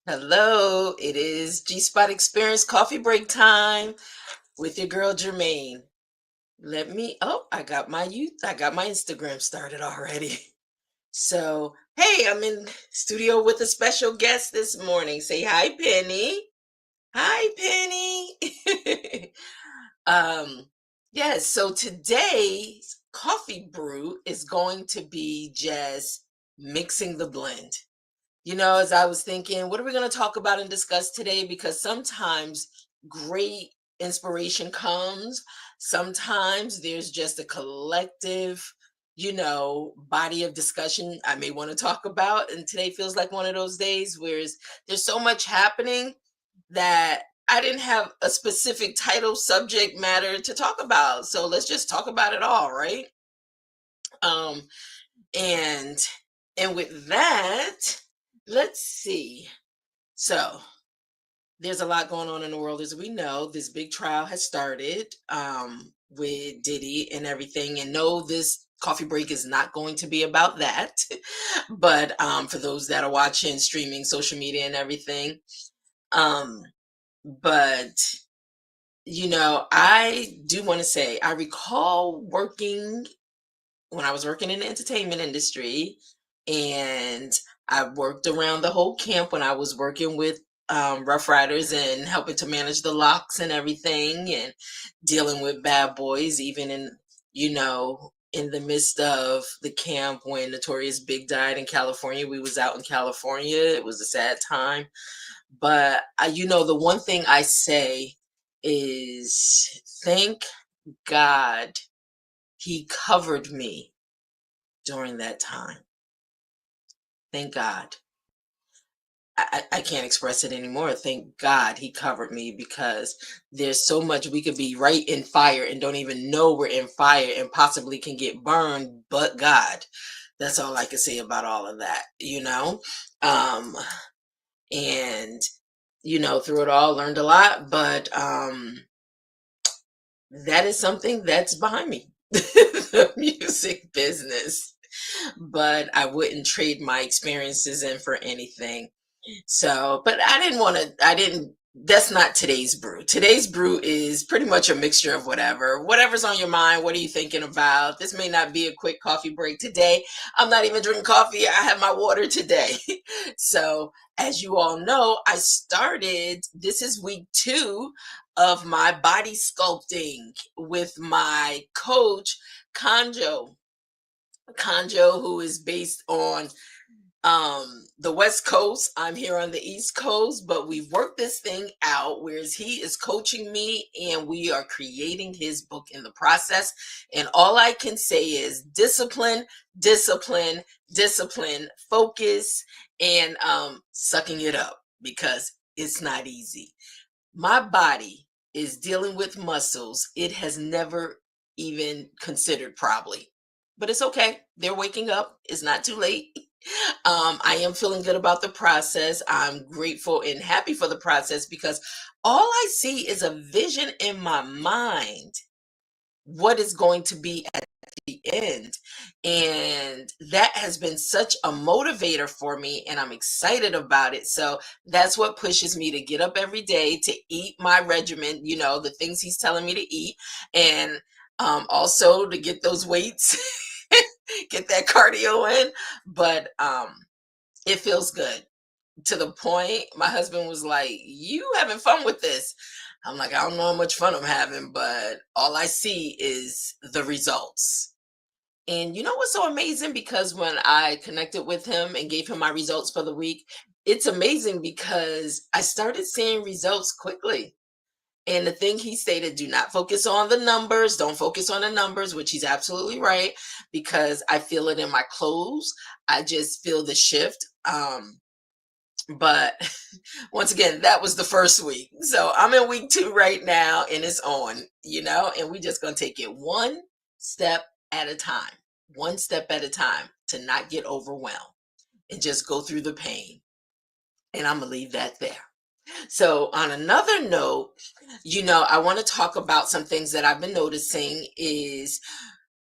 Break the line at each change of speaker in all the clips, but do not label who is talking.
Hello, it is G Spot Experience coffee break time with your girl Germaine. I got my Instagram started already. So, hey, I'm in studio with a special guest this morning. Say hi, Penny. Hi, Penny. um, yes, so today's coffee brew is going to be just mixing the blend. As I was thinking, what are we going to talk about and discuss today? Because sometimes great inspiration comes, sometimes there's just a collective, body of discussion I may want to talk about. And today feels like one of those days where there's so much happening that I didn't have a specific title, subject matter to talk about. So let's just talk about it all, right? Um, and and with that, let's see. So there's a lot going on in the world, as we know. This big trial has started with Diddy and everything. And no, this coffee break is not going to be about that. But for those that are watching, streaming, social media, and everything. Um, but, I do want to say, I recall working when I was working in the entertainment industry, and I worked around the whole camp when I was working with Rough Riders and helping to manage the locks and everything, and dealing with bad boys, even in the midst of the camp when Notorious Big died in California. We was out in California. It was a sad time, but the one thing I say is thank God he covered me during that time. Thank God. I can't express it anymore. Thank God he covered me, because there's so much we could be right in fire and don't even know we're in fire and possibly can get burned, but God. That's all I can say about all of that. Um, and, through it all, learned a lot, but that is something that's behind me. The music business. But I wouldn't trade my experiences in for anything. So, but I didn't, that's not today's brew. Today's brew is pretty much a mixture of whatever's on your mind. What are you thinking about? This may not be a quick coffee break today. I'm not even drinking coffee. I have my water today. So, as you all know, this is week 2 of my body sculpting with my coach, Kanjo. Kanjo, who is based on the West Coast. I'm here on the East Coast, but we've worked this thing out, whereas he is coaching me and we are creating his book in the process. And all I can say is discipline, discipline, discipline, focus, and sucking it up, because it's not easy. My body is dealing with muscles it has never even considered, probably. But it's okay. They're waking up. It's not too late. I am feeling good about the process. I'm grateful and happy for the process, because all I see is a vision in my mind, what is going to be at the end. And that has been such a motivator for me, and I'm excited about it. So that's what pushes me to get up every day, to eat my regimen, the things he's telling me to eat, and also to get those weights, get that cardio in. But it feels good, to the point my husband was like, "You having fun with this?" I'm like, "I don't know how much fun I'm having, but all I see is the results." And you know what's so amazing? Because when I connected with him and gave him my results for the week, it's amazing because I started seeing results quickly. And the thing he stated, do not focus on the numbers. Don't focus on the numbers, which he's absolutely right, because I feel it in my clothes. I just feel the shift. But once again, that was the first week. So I'm in week 2 right now, and it's on, and we just going to take it one step at a time, one step at a time, to not get overwhelmed and just go through the pain. And I'm going to leave that there. So, on another note, I want to talk about some things that I've been noticing is,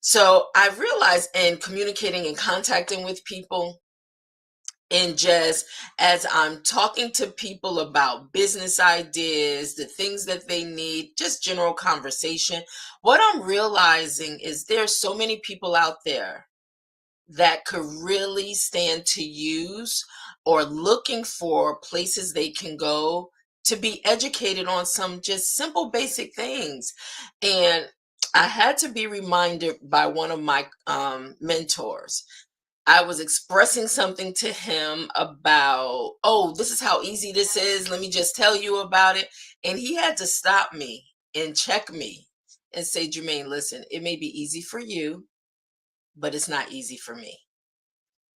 so I've realized in communicating and contacting with people, And just as I'm talking to people about business ideas, the things that they need, just general conversation, what I'm realizing is there's so many people out there that could really stand to use or looking for places they can go to be educated on some just simple basic things. And I had to be reminded by one of my mentors. I was expressing something to him about, oh, this is how easy this is. Let me just tell you about it. And he had to stop me and check me and say, Jermaine, listen, it may be easy for you, but it's not easy for me.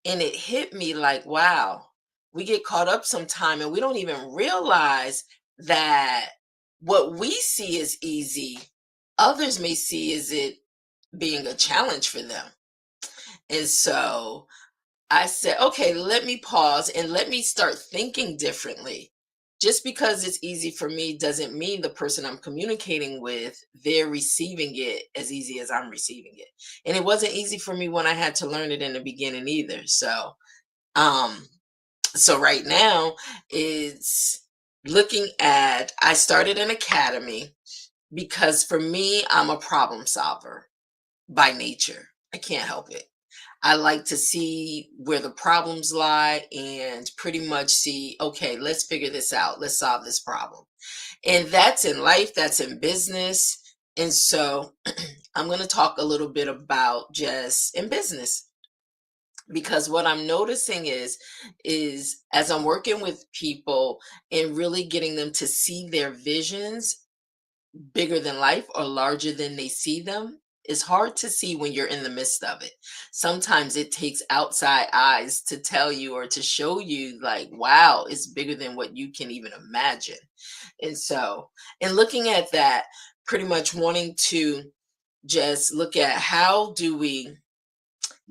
And it hit me like, wow, we get caught up sometime and we don't even realize that what we see as easy, others may see as it being a challenge for them. And so I said, okay, let me pause and let me start thinking differently. Just because it's easy for me doesn't mean the person I'm communicating with, they're receiving it as easy as I'm receiving it. And it wasn't easy for me when I had to learn it in the beginning either. Um, so right now it's looking at, I started an academy because for me, I'm a problem solver by nature. I can't help it. I like to see where the problems lie and pretty much see, okay, let's figure this out. Let's solve this problem. And that's in life, that's in business. And so I'm going to talk a little bit about just in business because what I'm noticing is as I'm working with people and really getting them to see their visions bigger than life or larger than they see them, is hard to see when you're in the midst of it. Sometimes it takes outside eyes to tell you or to show you, like, wow, it's bigger than what you can even imagine. And so, in looking at that, pretty much wanting to just look at how do we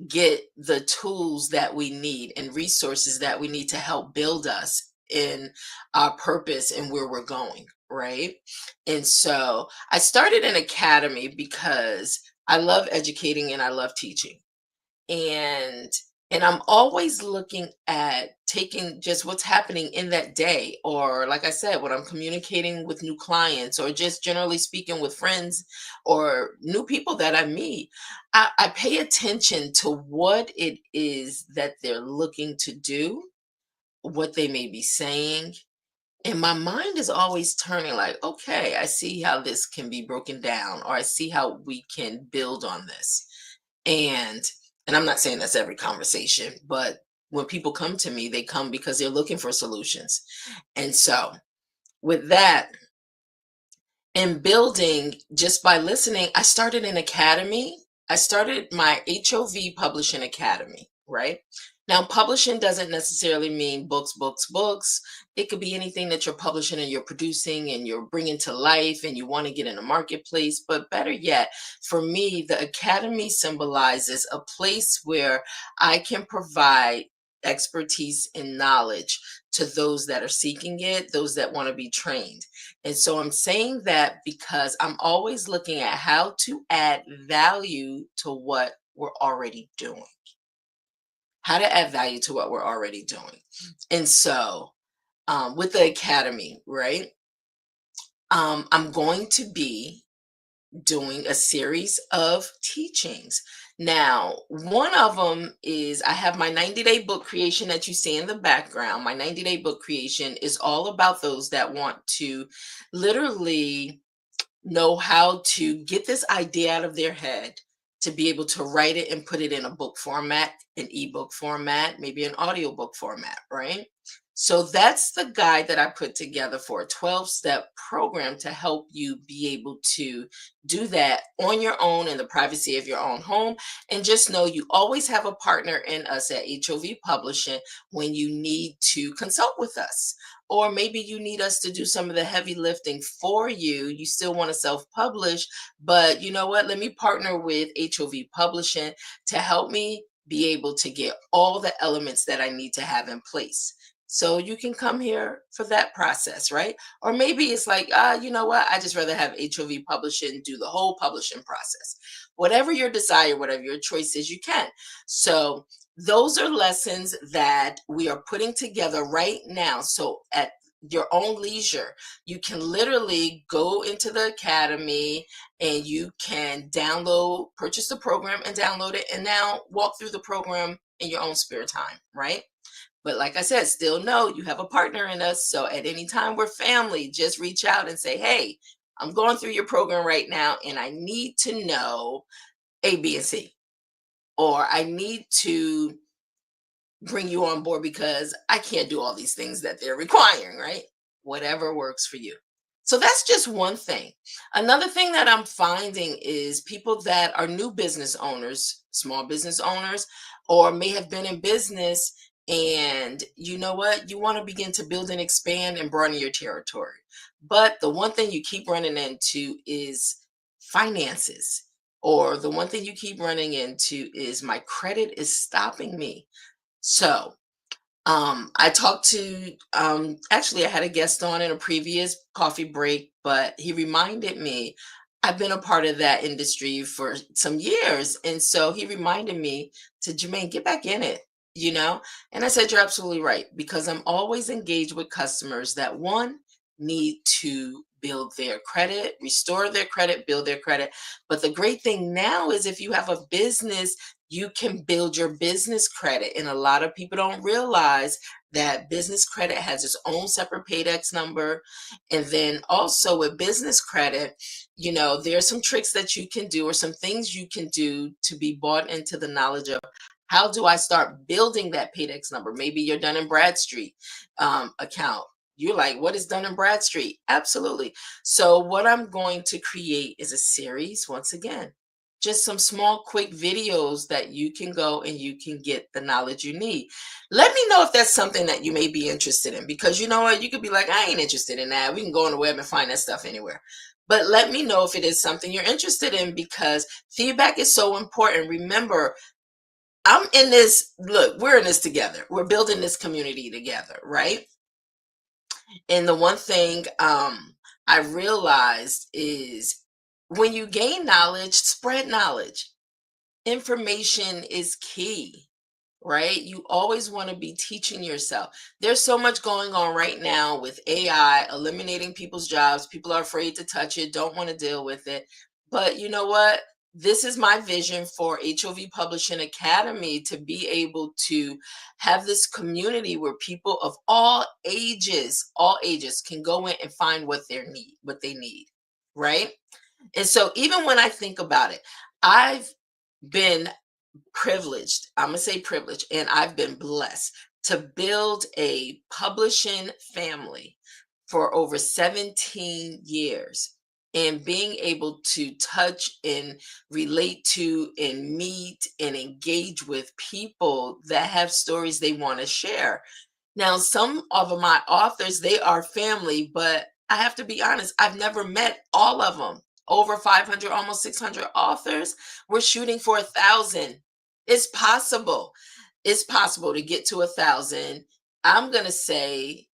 get the tools that we need and resources that we need to help build us in our purpose and where we're going, right? And so I started an academy because I love educating and I love teaching. And I'm always looking at taking just what's happening in that day, or like I said, when I'm communicating with new clients or just generally speaking with friends or new people that I meet, I pay attention to what it is that they're looking to do, what they may be saying, and my mind is always turning like, okay, I see how this can be broken down, or I see how we can build on this. And I'm not saying that's every conversation, but when people come to me, they come because they're looking for solutions. And so with that, and building just by listening, I started an academy. I started my HOV Publishing Academy, right? Now, publishing doesn't necessarily mean books, books, books. It could be anything that you're publishing and you're producing and you're bringing to life and you want to get in the marketplace. But better yet, for me, the academy symbolizes a place where I can provide expertise and knowledge to those that are seeking it, those that want to be trained. And so I'm saying that because I'm always looking at how to add value to what we're already doing. How to add value to what we're already doing. And so with the academy, right? I'm going to be doing a series of teachings. Now, one of them is I have my 90-day book creation that you see in the background. My 90-day book creation is all about those that want to literally know how to get this idea out of their head to be able to write it and put it in a book format, an ebook format, maybe an audiobook format, right? So that's the guide that I put together for a 12-step program to help you be able to do that on your own in the privacy of your own home. And just know you always have a partner in us at HOV Publishing when you need to consult with us. Or maybe you need us to do some of the heavy lifting for you. You still want to self publish, but you know what? Let me partner with HOV Publishing to help me be able to get all the elements that I need to have in place. So you can come here for that process, right? Or maybe it's like, you know what? I just rather have HOV Publishing do the whole publishing process. Whatever your desire, whatever your choice is, you can. So Those are lessons that we are putting together right now. So at your own leisure, you can literally go into the academy and you can purchase the program and download it, and now walk through the program in your own spare time, right? But like I said, still know you have a partner in us. So at any time we're family, just reach out and say, hey, I'm going through your program right now and I need to know A, B, and C. Or I need to bring you on board because I can't do all these things that they're requiring, right? Whatever works for you. So that's just one thing. Another thing that I'm finding is people that are new business owners, small business owners, or may have been in business, and you know what? You want to begin to build and expand and broaden your territory. But the one thing you keep running into is finances. Or the one thing you keep running into is my credit is stopping me. So, I talked to, actually, I had a guest on in a previous coffee break, but he reminded me I've been a part of that industry for some years. And so he reminded me to Jermaine, get back in it, you know? And I said, you're absolutely right, because I'm always engaged with customers that one need to build their credit, restore their credit, build their credit. But the great thing now is if you have a business, you can build your business credit. And a lot of people don't realize that business credit has its own separate paydex number. And then also with business credit, there's some tricks that you can do or some things you can do to be bought into the knowledge of how do I start building that paydex number? Maybe you're Dun and Bradstreet account. You're like, what is Dun and Bradstreet? Absolutely. So what I'm going to create is a series, once again, just some small quick videos that you can go and you can get the knowledge you need. Let me know if that's something that you may be interested in, because you know what, you could be like, I ain't interested in that. We can go on the web and find that stuff anywhere. But let me know if it is something you're interested in, because feedback is so important. Remember, I'm in this, look, we're in this together. We're building this community together, right? And the one thing I realized is when you gain knowledge, spread knowledge. Information is key, right? You always want to be teaching yourself. There's so much going on right now with AI eliminating people's jobs. People are afraid to touch it, don't want to deal with it. But you know what? This is my vision for HOV Publishing Academy, to be able to have this community where people of all ages can go in and find what they need, right? And so even when I think about it, I've been privileged. I'm going to say privileged, and I've been blessed to build a publishing family for over 17 years, and being able to touch and relate to and meet and engage with people that have stories they want to share. Now, some of my authors, they are family, but I have to be honest, I've never met all of them. Over 500, almost 600 authors. We're shooting for 1,000. It's possible. It's possible to get to 1,000. I'm gonna say,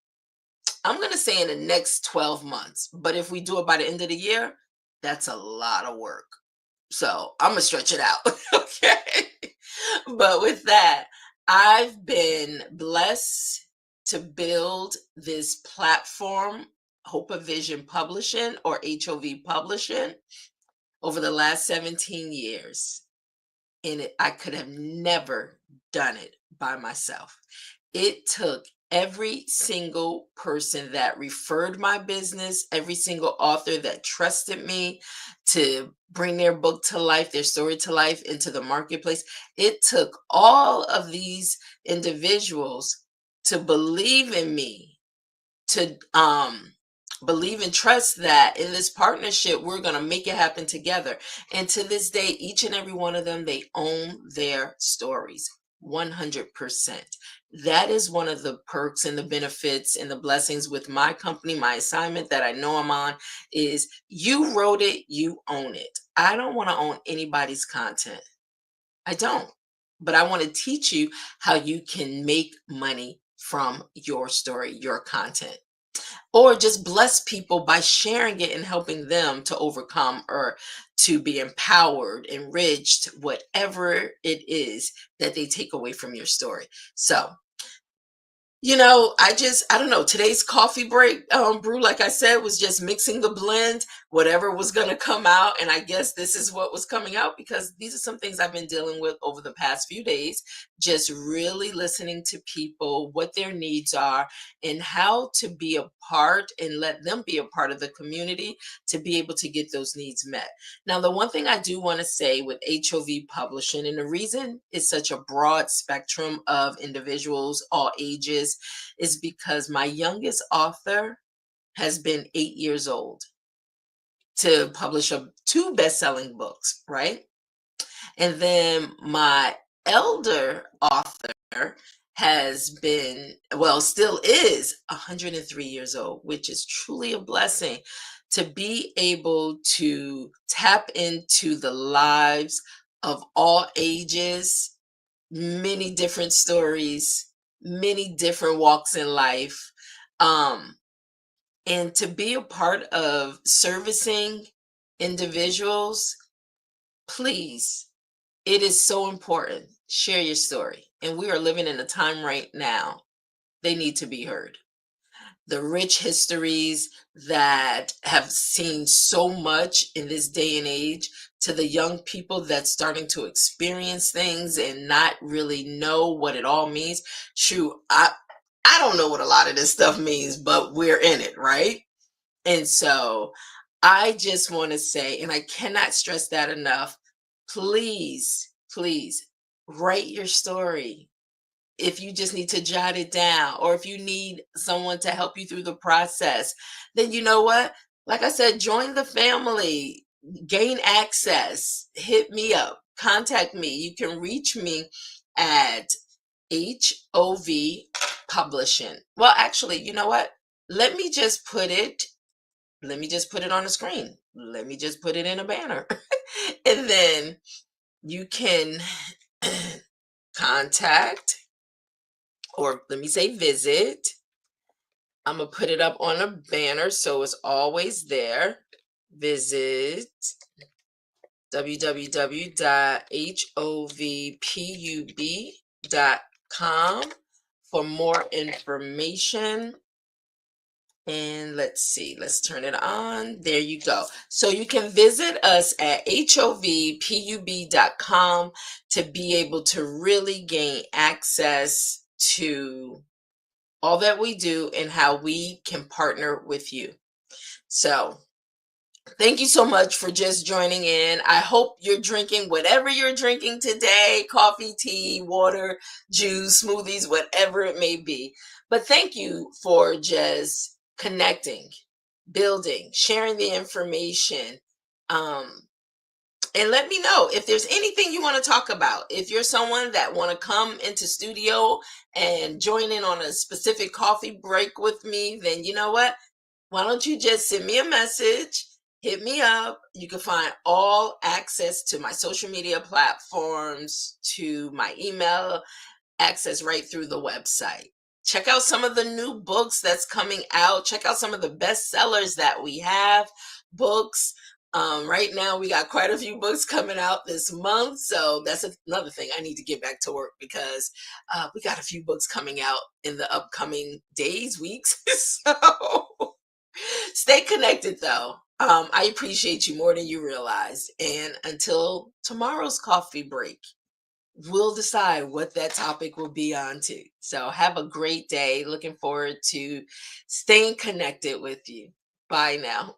I'm gonna say in the next 12 months. But if we do it by the end of the year, that's a lot of work. So I'm gonna stretch it out. Okay. But with that, I've been blessed to build this platform, Hope of Vision Publishing, or HOV Publishing, over the last 17 years. And I could have never done it by myself. It took every single person that referred my business, every single author that trusted me to bring their book to life, their story to life into the marketplace. It took all of these individuals to believe in me, to believe and trust that in this partnership we're going to make it happen together. And to this day, each and every one of them, they own their stories 100%. That is one of the perks and the benefits and the blessings with my company. My assignment that I know I'm on is, you wrote it, you own it. I don't want to own anybody's content. I don't. But I want to teach you how you can make money from your story, your content. or just bless people by sharing it and helping them to overcome or to be empowered, enriched, whatever it is that they take away from your story. So, I don't know. Today's coffee break, brew, like I said, was just mixing the blend, whatever was going to come out. And I guess this is what was coming out because these are some things I've been dealing with over the past few days. Just really listening to people, what their needs are, and how to be a part and let them be a part of the community to be able to get those needs met. Now, the one thing I do want to say with HOV Publishing, and the reason it's such a broad spectrum of individuals, all ages, is because my youngest author has been 8 years old to publish two best-selling books, right? And then my elder author has been, well, still is 103 years old, which is truly a blessing to be able to tap into the lives of all ages, many different stories, many different walks in life. Um, and to be a part of servicing individuals, please, it is so important. Share your story. And we are living in a time right now, they need to be heard. The rich histories that have seen so much in this day and age, to the young people that's starting to experience things and not really know what it all means. Shoot, I don't know what a lot of this stuff means, but we're in it, right? And so I just want to say, and I cannot stress that enough, please, please write your story. If you just need to jot it down, or if you need someone to help you through the process, then you know what? Like I said, join the family, gain access, hit me up, contact me. You can reach me at HOV Publishing. Well, actually, you know what? Let me just put it, let me just put it on the screen. Let me just put it in a banner. And then you can contact, or let me say visit. I'm going to put it up on a banner so it's always there. Visit www.hovpub.com for more information. And let's see, let's turn it on. There you go. So you can visit us at hovpub.com to be able to really gain access to all that we do and how we can partner with you. So thank you so much for just joining in. I hope you're drinking whatever you're drinking today, coffee, tea, water, juice, smoothies, whatever it may be. But thank you for just connecting, building, sharing the information. Um, and let me know if there's anything you want to talk about. If you're someone that want to come into studio and join in on a specific coffee break with me, then you know what? Why don't you just send me a message, hit me up. You can find all access to my social media platforms, to my email, access right through the website. Check out some of the new books that's coming out. Check out some of the best sellers that we have. Books. Right now, we got quite a few books coming out this month. So that's another thing. I need to get back to work because we got a few books coming out in the upcoming days, weeks. So stay connected, though. I appreciate you more than you realize. And until tomorrow's coffee break, we'll decide what that topic will be on to. So have a great day. Looking forward to staying connected with you. Bye now.